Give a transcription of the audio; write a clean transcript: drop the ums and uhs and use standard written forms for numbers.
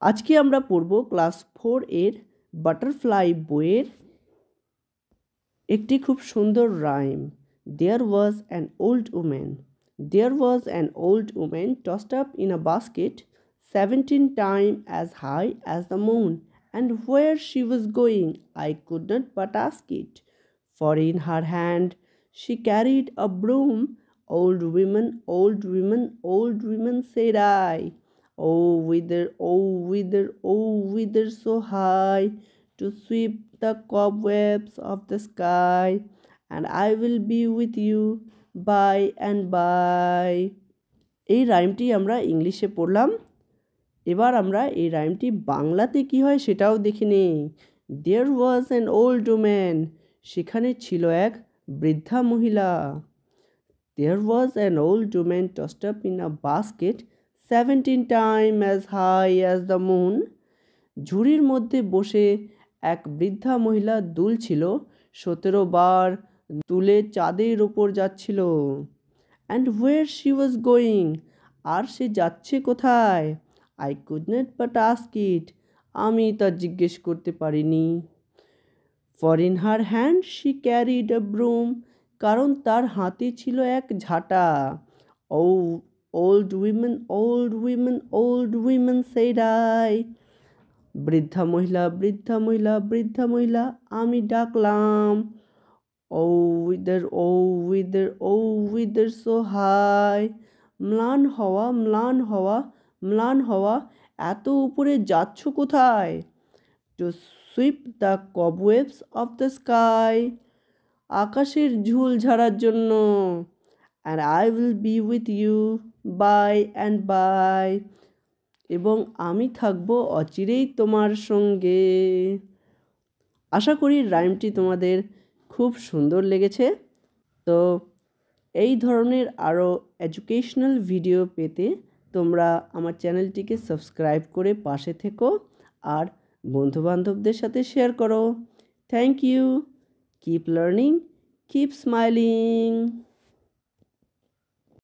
আজকে আমরা পড়ব ক্লাস 4 এর বাটারফ্লাই বইয়ের একটি খুব সুন্দর rhyme. There was an old woman. There was an old woman tossed up in a basket 17 times as high as the moon, and where she was going I could not but ask it. For in her hand she carried a broom. Old women, old women, old women, said I. Oh, whither, oh, whither so high to sweep the cobwebs of the sky, and I will be with you by and by. এই রাইমটি আমরা ইংলিশে পড়লাম। এবার আমরা এই রাইমটি বাংলাতে কি হয় সেটাও দেখে নেই। There was an old woman. সেখানে ছিল এক বৃদ্ধা মহিলা। There was an old woman tossed up in a basket 17 times as high as the moon. ঝুড়ির মধ্যে বসে এক বৃদ্ধা মহিলা দুলছিল 17 বার তুলে চাঁদের ওপর যাচ্ছিল। And where she was going, আর সে যাচ্ছে কোথায়? I could not but ask it, আমি তা জিজ্ঞেস করতে পারিনি। For in her hand she carried a broom, কারণ তার হাতে ছিল এক ঝাঁটা। Oh, old women, old women, old women, said I. বৃদ্ধা মহিলা, বৃদ্ধা মহিলা, বৃদ্ধা মহিলা, আমি ডাকলাম। Oh, whither, oh, whither, oh, whither so high. ম্লান হওয়া, ম্লান হওয়া, ম্লান হওয়া, এত উপরে যাচ্ছ কোথায়? To sweep the cobwebs of the sky, আকাশের ঝুল ঝাড়ার জন্য। And I will be with you by and by, এবং আমি থাকবো অচিরেই তোমার সঙ্গে। আশা করি রাইমটি তোমাদের খুব সুন্দর লেগেছে। তো এই ধরনের আরও এডুকেশনাল ভিডিও পেতে তোমরা আমার চ্যানেলটিকে সাবস্ক্রাইব করে পাশে থেকো আর বন্ধুবান্ধবদের সাথে শেয়ার করো। Thank you. Keep learning, keep smiling.